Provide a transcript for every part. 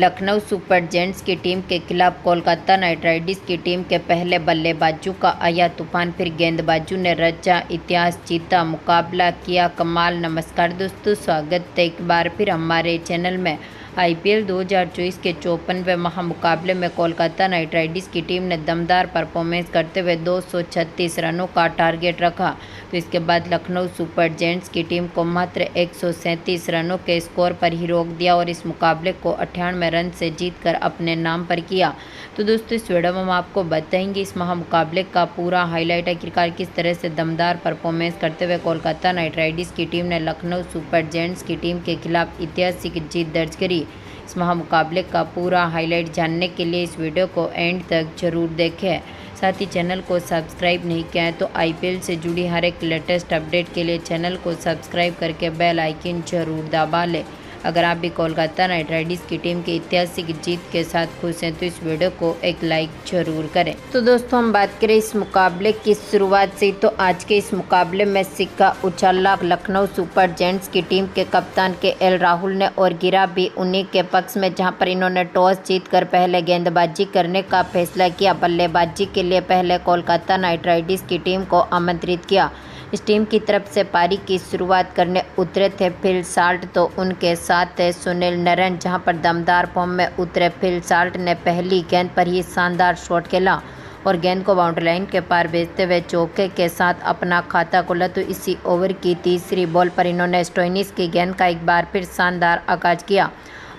Lucknow super giants की team के खिलाफ कोलकाता नाइट राइडर्स की टीम के पहले बल्लेबाजों का आया तूफान, फिर गेंदबाजों ने रचा इतिहास, जीता मुकाबला किया कमाल। नमस्कार दोस्तों, स्वागत है एक बार फिर हमारे चैनल में। आईपीएल 2024 के 54वें महामुकाबले में कोलकाता नाइट राइडर्स की टीम ने दमदार परफॉर्मेंस करते हुए 236 रनों का टारगेट रखा। तो इसके बाद लखनऊ सुपर जायंट्स की टीम को मात्र 137 रनों के स्कोर पर ही रोक दिया और इस मुकाबले को 98 रन से जीतकर अपने नाम पर किया। तो दोस्तों, इस वीडियो में हम आपको बताएंगे इस महामुकाबले का पूरा हाईलाइट, आखिरकार किस तरह से दमदार परफॉर्मेंस करते हुए कोलकाता नाइट राइडर्स की टीम ने लखनऊ सुपर जायंट्स की टीम के खिलाफ ऐतिहासिक जीत दर्ज करी। इस महामुकाबले का पूरा हाईलाइट जानने के लिए इस वीडियो को एंड तक जरूर देखें। साथ ही चैनल को सब्सक्राइब नहीं किया है तो आईपीएल से जुड़ी हर एक लेटेस्ट अपडेट के लिए चैनल को सब्सक्राइब करके बेल आइकन जरूर दबा लें। अगर आप भी कोलकाता नाइट राइडर्स की टीम की ऐतिहासिक जीत के साथ खुश हैं तो इस वीडियो को एक लाइक जरूर करें। तो दोस्तों, हम बात करें इस मुकाबले की शुरुआत से, तो आज के इस मुकाबले में सिक्का उछाला लखनऊ सुपर जायंट्स की टीम के कप्तान केएल राहुल ने और गिरा भी उन्हीं के पक्ष में, जहां पर इन्होंने टॉस जीतकर पहले गेंदबाजी करने का फैसला किया। बल्लेबाजी के लिए पहले कोलकाता नाइट राइडर्स की टीम को आमंत्रित किया। इस टीम की तरफ से पारी की शुरुआत करने उतरे थे फिल साल्ट, तो उनके साथ थे सुनील नरेन, जहां पर दमदार फॉर्म में उतरे फिल साल्ट ने पहली गेंद पर ही शानदार शॉट खेला और गेंद को बाउंड्री लाइन के पार भेजते हुए चौके के साथ अपना खाता खोला। तो इसी ओवर की तीसरी बॉल पर इन्होंने स्टोइनिस की गेंद का एक बार फिर शानदार आगाज किया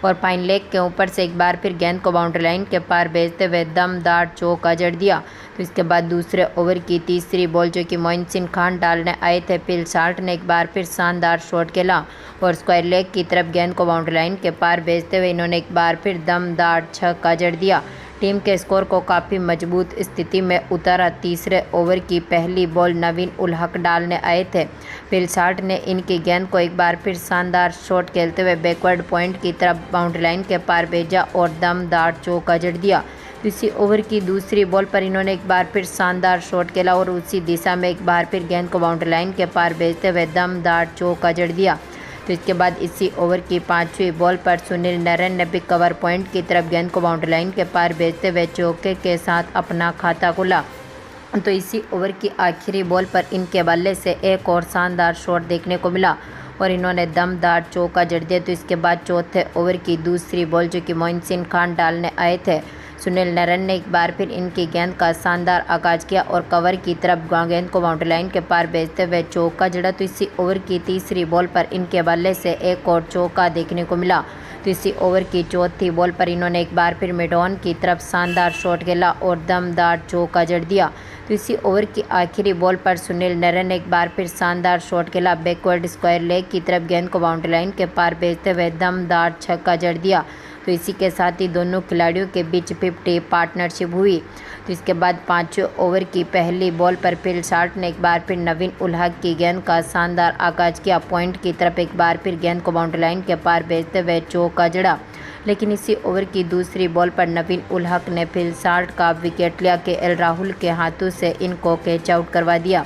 और फाइन लेग के ऊपर से एक बार फिर गेंद को बाउंड्री लाइन के पार भेजते हुए दमदार चौका जड़ दिया। तो इसके बाद दूसरे ओवर की तीसरी बॉल जो कि मोइन खान डालने आए थे, फिल साल्ट ने एक बार फिर शानदार शॉट खेला और स्क्वायर लेग की तरफ गेंद को बाउंड्री लाइन के पार भेजते हुए इन्होंने एक बार फिर दमदार छक्का जड़ दिया। टीम के स्कोर को काफ़ी मजबूत स्थिति में उतारा। तीसरे ओवर की पहली बॉल नवीन उल हक डालने आए थे। फिल साल्ट ने इनकी गेंद को एक बार फिर शानदार शॉट खेलते हुए बैकवर्ड पॉइंट की तरफ बाउंड्री लाइन के पार भेजा और दमदार चौका जड़ दिया। इसी ओवर की दूसरी बॉल पर इन्होंने एक बार फिर शानदार शॉट खेला और उसी दिशा में एक बार फिर गेंद को बाउंड्री लाइन के पार भेजते हुए दमदार चौका जड़ दिया। तो इसके बाद इसी ओवर की पांचवी बॉल पर सुनील नरेन ने भी कवर पॉइंट की तरफ गेंद को बाउंड्री लाइन के पार भेजते हुए चौके के साथ अपना खाता खोला। तो इसी ओवर की आखिरी बॉल पर इनके बल्ले से एक और शानदार शॉट देखने को मिला और इन्होंने दमदार चौका जड़ दिया। तो इसके बाद चौथे ओवर की दूसरी बॉल जो कि मोइन खान डालने आए थे, सुनील नरेन ने एक बार फिर इनकी गेंद का शानदार आगाज किया और कवर की तरफ गेंद को बाउंड्री लाइन के पार भेजते हुए चौका जड़ा। तो इसी ओवर की तीसरी बॉल पर इनके बल्ले से एक और चौका देखने को मिला। तो इसी ओवर की चौथी बॉल पर इन्होंने एक बार फिर मिड ऑन की तरफ शानदार शॉट खेला और दमदार चौका जड़ दिया। तो इसी ओवर की आखिरी बॉल पर सुनील नरेन ने एक बार फिर शानदार शॉट खेला, बैकवर्ड स्क्वायर लेग की तरफ गेंद को बाउंड्री लाइन के पार भेजते हुए दमदार छक्का जड़ दिया। तो इसी के साथ ही दोनों खिलाड़ियों के बीच 50 पार्टनरशिप हुई। तो इसके बाद पाँचवें ओवर की पहली बॉल पर फिल साल्ट ने एक बार फिर नवीन उल हक की गेंद का शानदार आगाज किया, पॉइंट की तरफ एक बार फिर गेंद को बाउंड्री लाइन के पार भेजते हुए चौका जड़ा। लेकिन इसी ओवर की दूसरी बॉल पर नवीन उल हक ने फिल साल्ट का विकेट लिया। केएल राहुल के हाथों से इनको कैच आउट करवा दिया,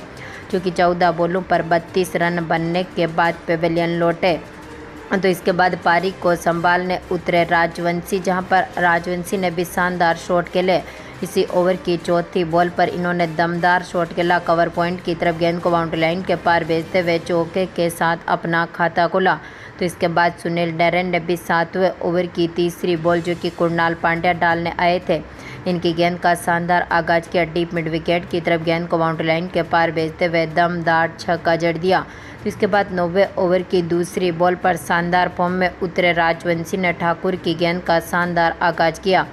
जो कि 14 बॉलों पर 32 रन बनने के बाद पेवेलियन लौटे। तो इसके बाद पारी को संभालने उतरे राजवंशी, जहां पर राजवंशी ने भी शानदार शॉट खेले। इसी ओवर की चौथी बॉल पर इन्होंने दमदार शॉट खेला, कवर पॉइंट की तरफ गेंद को बाउंड्री लाइन के पार भेजते हुए चौके के साथ अपना खाता खोला। तो इसके बाद सुनील नरेन ने भी 7वें ओवर की तीसरी बॉल जो कि कुणाल पांड्या डालने आए थे, इनकी गेंद का शानदार आगाज किया, डीप मिड विकेट की तरफ गेंद को बाउंड्री लाइन के पार भेजते हुए दमदार छक्का जड़ दिया। तो इसके बाद 9वें ओवर की दूसरी बॉल पर शानदार फॉर्म में उतरे राजवंशी ने ठाकुर की गेंद का शानदार आगाज किया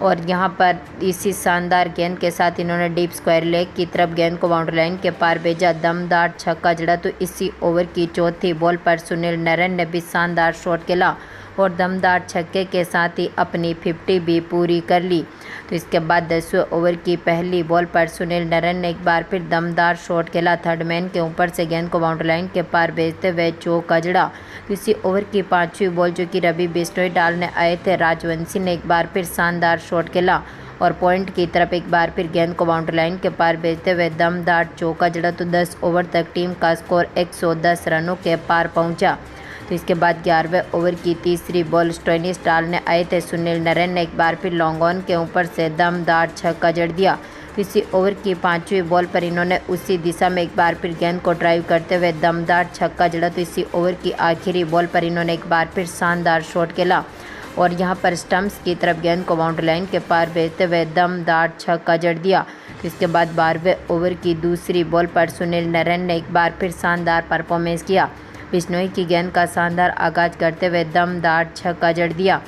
और यहां पर इसी शानदार गेंद के साथ इन्होंने डीप स्क्वायर लेग की तरफ गेंद को बाउंड्री लाइन के पार भेजा, दमदार छक्का जड़ा। तो इसी ओवर की चौथी बॉल पर सुनील नरेन ने भी शानदार शॉट खेला और दमदार छक्के के साथ ही अपनी 50 भी पूरी कर ली। तो इसके बाद 10वें ओवर की पहली बॉल पर सुनील नरेन ने एक बार फिर दमदार शॉट खेला, थर्ड मैन के ऊपर से गेंद को बाउंड्री लाइन के पार भेजते हुए चौका जड़ा। तो इसी ओवर की पांचवी बॉल जो कि रवि बिश्नोई डालने आए थे, राजवंशी ने एक बार फिर शानदार शॉट खेला और पॉइंट की तरफ एक बार फिर गेंद को बाउंड्री लाइन के पार भेजते हुए दमदार चौका जड़ा। तो 10 ओवर तक टीम का स्कोर 110 रनों के पार पहुंचा। तो इसके बाद 11वें ओवर की तीसरी बॉल स्टोइनिस डालने आए थे सुनील नरेन ने एक बार फिर लॉन्ग ऑन के ऊपर से दमदार छक्का जड़ दिया। इसी ओवर की 5वीं बॉल पर इन्होंने उसी दिशा में एक बार फिर गेंद को ड्राइव करते हुए दमदार छक्का जड़ा। तो इसी ओवर की आखिरी बॉल पर इन्होंने एक बार फिर शानदार शॉट खेला और यहां पर स्टंप्स की तरफ गेंद को बाउंड्री लाइन के पार भेजते हुए दमदार छक्का जड़ दिया। इसके बाद 12वें ओवर की दूसरी बॉल पर सुनील नरेन ने एक बार फिर शानदार परफॉर्मेंस किया। बिश्नोई की गेंद का शानदार आगाज करते हुए दमदार छक्का जड़ दिया,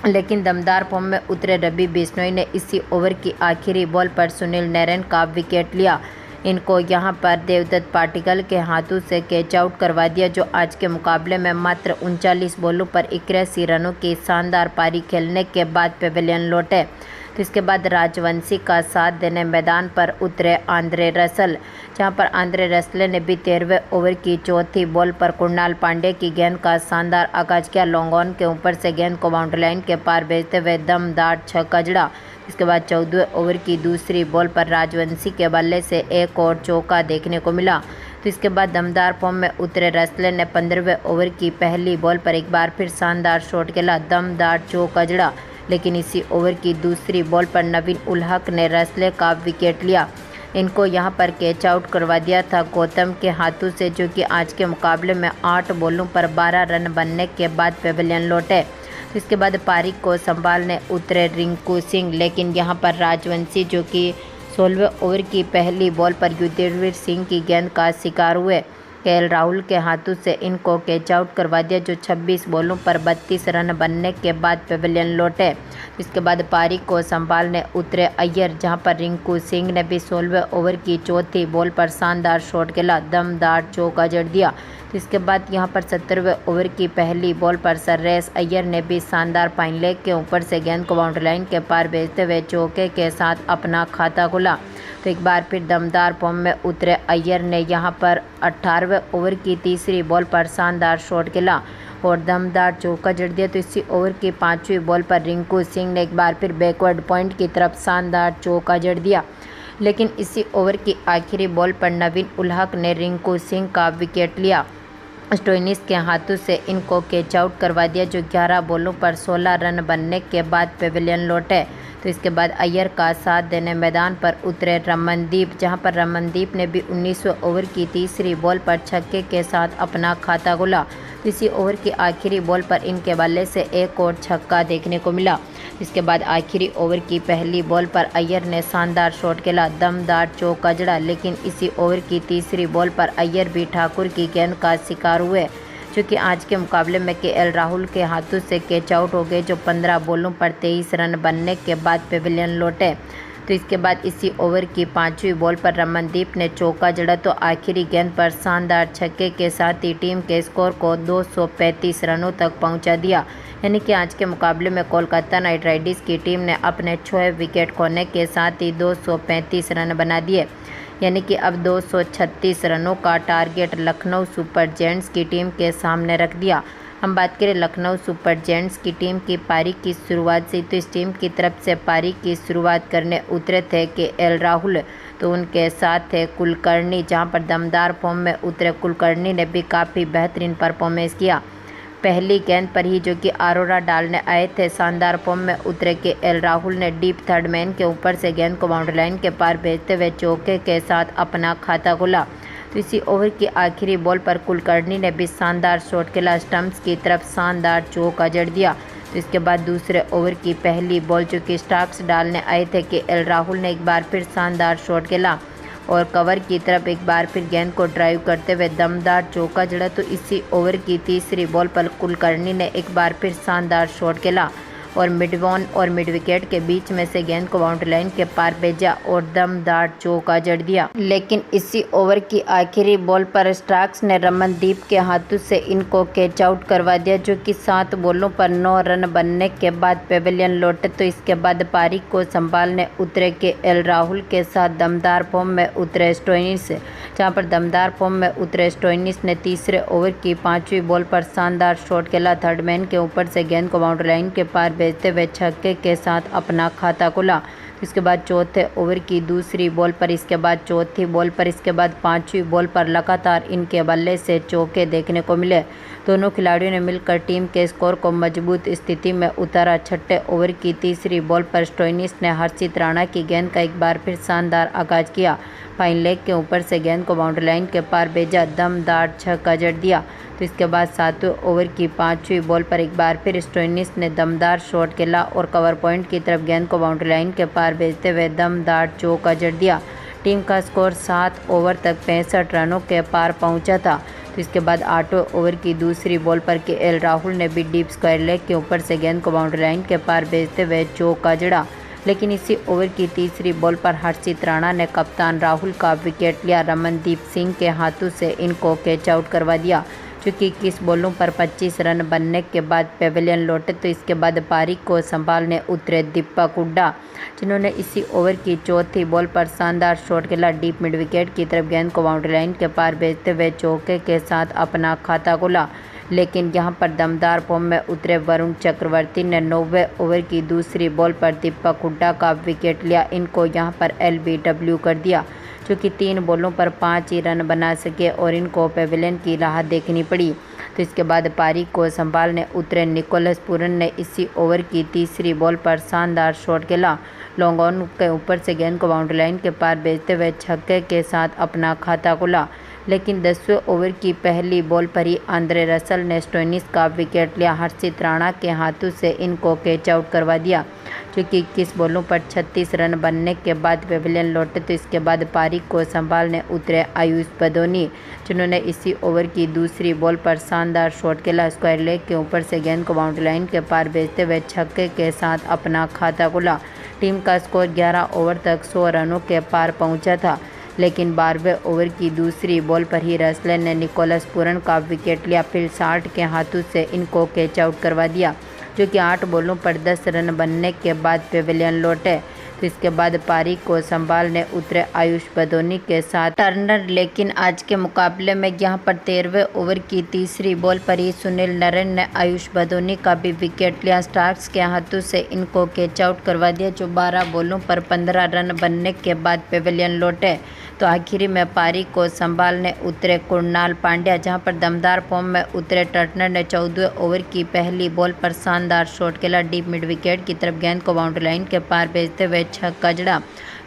लेकिन दमदार फॉर्म में उतरे रवि बिश्नोई ने इसी ओवर की आखिरी बॉल पर सुनील नरेन का विकेट लिया। इनको यहां पर देवदत्त पाटिकल के हाथों से कैच आउट करवा दिया, जो आज के मुकाबले में मात्र 39 बॉलों पर 81 रनों की शानदार पारी खेलने के बाद पेविलियन लौटे। तो इसके बाद राजवंशी का साथ देने मैदान पर उतरे आंद्रे रसल, जहां पर आंद्रे रसल ने भी 13वें ओवर की चौथी बॉल पर कुणाल पांड्या की गेंद का शानदार आगाज किया। लॉन्ग ऑन के ऊपर से गेंद को बाउंड्री लाइन के पार भेजते हुए दमदार छक्का जड़ा। इसके बाद 14वें ओवर की दूसरी बॉल पर राजवंशी के बल्ले से एक और चौका देखने को मिला। तो इसके बाद दमदार फॉर्म में उतरे रसले ने 15वें ओवर की पहली बॉल पर एक बार फिर शानदार शॉट खेला, दमदार चौका जड़ा, लेकिन इसी ओवर की दूसरी बॉल पर नवीन उल हक ने रसले का विकेट लिया। इनको यहां पर कैच आउट करवा दिया था गौतम के हाथों से, जो कि आज के मुकाबले में 8 बॉलों पर 12 रन बनने के बाद पेविलियन लौटे। इसके बाद पारी को संभालने उतरे रिंकू सिंह, लेकिन यहां पर राजवंशी जो कि 16वें ओवर की पहली बॉल पर युद्धवीर सिंह की गेंद का शिकार हुए। केएल राहुल के हाथों से इनको कैच आउट करवा दिया, जो 26 बॉलों पर 32 रन बनने के बाद पेविलियन लौटे। इसके बाद पारी को संभालने उतरे अय्यर, जहां पर रिंकू सिंह ने भी 16वें ओवर की चौथी बॉल पर शानदार शॉट खेला, दमदार चौका जड़ दिया। इसके बाद यहां पर 17वें ओवर की पहली बॉल पर सर्रेस अय्यर ने भी शानदार फाइन लेग के ऊपर से गेंद को बाउंड्री लाइन के पार भेजते हुए चौके के साथ अपना खाता खोला। तो एक बार फिर दमदार फॉर्म में उतरे अय्यर ने यहां पर 18वें ओवर की तीसरी बॉल पर शानदार शॉट खेला और दमदार चौका जड़ दिया। तो इसी ओवर की 5वीं बॉल पर रिंकू सिंह ने एक बार फिर बैकवर्ड पॉइंट की तरफ शानदार चौका जड़ दिया, लेकिन इसी ओवर की आखिरी बॉल पर नवीन उल हक ने रिंकू सिंह का विकेट लिया। स्टोइनिस के हाथों से इनको कैच आउट करवा दिया, जो 11 बॉलों पर 16 रन बनने के बाद पेविलियन लौटे। तो इसके बाद अय्यर का साथ देने मैदान पर उतरे रमनदीप, जहां पर रमनदीप ने भी 19वें ओवर की तीसरी बॉल पर छक्के के साथ अपना खाता खोला। इसी ओवर की आखिरी बॉल पर इनके बल्ले से एक और छक्का देखने को मिला। इसके बाद आखिरी ओवर की पहली बॉल पर अय्यर ने शानदार शॉट खेला, दमदार चौका जड़ा, लेकिन इसी ओवर की तीसरी बॉल पर अय्यर भी ठाकुर की गेंद का शिकार हुए, क्योंकि आज के मुकाबले में केएल राहुल के हाथों से कैच आउट हो गए, जो 15 बॉलों पर 23 रन बनने के बाद पेविलियन लौटे। तो इसके बाद इसी ओवर की 5वीं बॉल पर रमनदीप ने चौका जड़ा, तो आखिरी गेंद पर शानदार छक्के के साथ ही टीम के स्कोर को 235 रनों तक पहुंचा दिया। यानी कि आज के मुकाबले में कोलकाता नाइट राइडर्स की टीम ने अपने 6 विकेट खोने के साथ ही 235 रन बना दिए। यानी कि अब 236 रनों का टारगेट लखनऊ सुपर जायंट्स की टीम के सामने रख दिया। हम बात करें लखनऊ सुपर जायंट्स की टीम की पारी की शुरुआत से, तो इस टीम की तरफ से पारी की शुरुआत करने उतरे थे केएल राहुल, तो उनके साथ थे कुलकर्णी, जहां पर दमदार फॉर्म में उतरे कुलकर्णी ने भी काफ़ी बेहतरीन परफॉर्मेंस किया। पहली गेंद पर ही जो कि अरोरा डालने आए थे, शानदार फॉर्म में उतरे केएल राहुल ने डीप थर्ड मैन के ऊपर से गेंद को बाउंड्री लाइन के पार भेजते हुए चौके के साथ अपना खाता खोला। तो इसी ओवर की आखिरी बॉल पर कुलकर्णी ने भी शानदार शॉट खेला, स्टंप्स की तरफ शानदार चौका जड़ दिया। तो इसके बाद दूसरे ओवर की पहली बॉल जो कि स्टार्क्स डालने आए थे केएल राहुल ने एक बार फिर शानदार शॉट खेला और कवर की तरफ एक बार फिर गेंद को ड्राइव करते हुए दमदार चौका जड़ा। तो इसी ओवर की तीसरी बॉल पर कुलकर्णी ने एक बार फिर शानदार शॉट खेला और मिड ऑन और मिड विकेट के बीच में से गेंद को बाउंड्री लाइन के पार भेजा और दमदार चौका जड़ दिया। लेकिन इसी ओवर की आखिरी बॉल पर स्टार्क्स ने रमनदीप के हाथों से इनको कैच आउट करवा दिया, जो कि 7 बॉलों पर 9 रन बनने के बाद पेविलियन लौटे। तो इसके बाद पारी को संभालने उतरे केएल राहुल के साथ दमदार फॉर्म में उतरे स्टोइनिस, जहां पर दमदार फॉर्म में उतरे स्टोइनिस ने तीसरे ओवर की 5वीं बॉल पर शानदार शॉट खेला, थर्ड मैन के ऊपर से गेंद को बाउंड्री लाइन के पार भेजते हुए छक्के के साथ अपना खाता खोला। तो इसके बाद चौथे ओवर की दूसरी बॉल पर, इसके बाद चौथी बॉल पर, इसके बाद पांचवी बॉल पर लगातार इनके बल्ले से चौके देखने को मिले। दोनों खिलाड़ियों ने मिलकर टीम के स्कोर को मजबूत स्थिति में उतारा। छठे ओवर की तीसरी बॉल पर स्टोइनिस ने हर्षित राणा की गेंद का एक बार फिर शानदार आगाज किया। फाइन लेग के ऊपर से गेंद को बाउंड्री लाइन के पार भेजा, दमदार छक्का जड़ दिया। तो इसके बाद सातवें ओवर की पांचवी बॉल पर एक बार फिर स्टोइनिस ने दमदार शॉट खेला और कवर पॉइंट की तरफ गेंद को बाउंड्री लाइन के पार भेजते हुए दमदार चौका जड़ दिया। टीम का स्कोर 7 ओवर तक 65 रनों के पार पहुंचा था। तो इसके बाद 8वें ओवर की दूसरी बॉल पर केएल राहुल ने भी डीप स्क्वायर लेग के ऊपर से गेंद को बाउंड्री लाइन के पार भेजते हुए चौका जड़ा, लेकिन इसी ओवर की तीसरी बॉल पर हर्षित राणा ने कप्तान राहुल का विकेट लिया। रमनदीप सिंह के हाथों से इनको कैच आउट करवा दिया। चूँकि 21 बॉलों पर 25 रन बनने के बाद पेविलियन लौटे, तो इसके बाद पारी को संभालने उतरे दीपक हुड्डा, जिन्होंने इसी ओवर की चौथी बॉल पर शानदार शॉट खेला। डीप मिड विकेट की तरफ गेंद को बाउंड्री लाइन के पार भेजते हुए चौके के साथ अपना खाता खोला, लेकिन यहां पर दमदार फॉर्म में उतरे वरुण चक्रवर्ती ने 9वें ओवर की दूसरी बॉल पर दीपक हुड्डा का विकेट लिया। इनको यहां पर LBW कर दिया, क्योंकि 3 बॉलों पर 5 ही रन बना सके और इनको पेविलियन की राह देखनी पड़ी। तो इसके बाद पारी को संभालने उतरे निकोलस पूरन ने इसी ओवर की तीसरी बॉल पर शानदार शॉट खेला। लॉन्ग ऑन के ऊपर से गेंद को बाउंड्री लाइन के पार भेजते हुए छक्के के साथ अपना खाता खोला, लेकिन 10वें ओवर की पहली बॉल पर ही आंद्रे रसल ने स्टोइनिस का विकेट लिया। हर्षित राणा के हाथों से इनको कैच आउट करवा दिया। क्योंकि 21 बॉलों पर 36 रन बनने के बाद पेविलियन लौटे, तो इसके बाद पारी को संभालने उतरे आयुष बदोनी, जिन्होंने इसी ओवर की दूसरी बॉल पर शानदार शॉट खेला। स्क्वायर लेग के ऊपर से गेंद को बाउंड्री लाइन के पार भेजते हुए छक्के के साथ अपना खाता खोला। टीम का स्कोर 11 ओवर तक 100 रनों के पार पहुंचा था, लेकिन 12वें ओवर की दूसरी बॉल पर ही रसले ने निकोलस पूरन का विकेट लिया। फिर 60 के हाथों से इनको कैच आउट करवा दिया, जो कि 8 बॉलों पर 10 रन बनने के बाद पेविलियन लौटे। तो इसके बाद पारी को संभालने उतरे आयुष बदोनी के साथ टर्नर, लेकिन आज के मुकाबले में यहां पर 13वें ओवर की तीसरी बॉल पर ही सुनील नरेन ने आयुष बदोनी का भी विकेट लिया। स्टार्क्स के हाथों से इनको कैच आउट करवा दिया, जो 12 बॉलों पर 15 रन बनने के बाद पेविलियन लौटे। तो आखिरी में पारी को संभालने उतरे कुणाल पांड्या, जहां पर दमदार फॉर्म में उतरे टर्नर ने 14वें ओवर की पहली बॉल पर शानदार शॉट खेला। डीप मिड विकेट की तरफ गेंद को बाउंड्री लाइन के पार भेजते हुए छक्का जड़ा।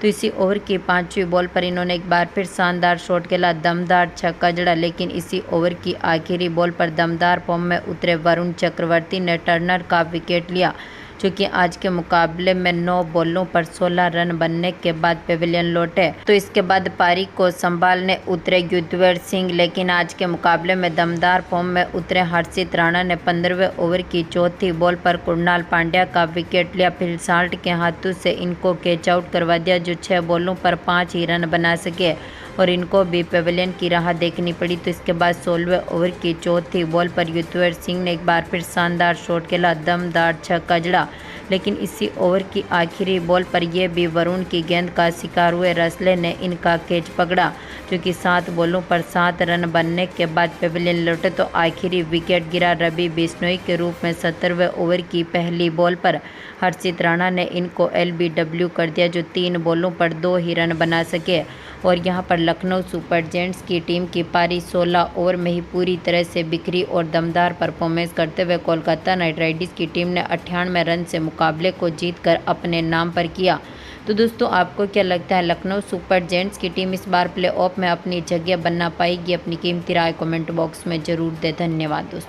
तो इसी ओवर की 5वीं बॉल पर इन्होंने एक बार फिर शानदार शॉट खेला, दमदार छक्का जड़ा, लेकिन इसी ओवर की आखिरी बॉल पर दमदार फॉर्म में उतरे वरुण चक्रवर्ती ने टर्नर का विकेट लिया, क्योंकि आज के मुकाबले में 9 बॉलों पर 16 रन बनने के बाद पेविलियन लौटे। तो इसके बाद पारी को संभालने उतरे युजवेंद्र सिंह, लेकिन आज के मुकाबले में दमदार फॉर्म में उतरे हर्षित राणा ने 15वें ओवर की चौथी बॉल पर कुणाल पांड्या का विकेट लिया। फिर 60 के हाथों से इनको कैच आउट करवा दिया, जो 6 बॉलों पर 5 ही रन बना सके और इनको भी पेविलियन की राह देखनी पड़ी। तो इसके बाद 16वें ओवर की चौथी बॉल पर युजवेंद्र सिंह ने एक बार फिर शानदार शॉट खेला, दमदार छक्का जड़ा, लेकिन इसी ओवर की आखिरी बॉल पर यह भी वरुण की गेंद का शिकार हुए रसले ने इनका कैच पकड़ा, क्योंकि 7 बॉलों पर 7 रन बनने के बाद पेविलियन लौटे। तो आखिरी विकेट गिरा रवि बिश्नोई के रूप में 17वें ओवर की पहली बॉल पर हर्षित राणा ने इनको LBW कर दिया, जो 3 बॉलों पर 2 ही रन बना सके। और यहां पर लखनऊ सुपर जायंट्स की टीम की पारी 16 ओवर में ही पूरी तरह से बिखरी और दमदार परफॉर्मेंस करते हुए कोलकाता नाइट राइडर्स की टीम ने 98 रन से मुकाबले को जीतकर अपने नाम पर किया। तो दोस्तों, आपको क्या लगता है, लखनऊ सुपर जायंट्स की टीम इस बार प्लेऑफ में अपनी जगह बना पाएगी? अपनी कीमती राय कमेंट बॉक्स में जरूर दें। धन्यवाद दोस्तों।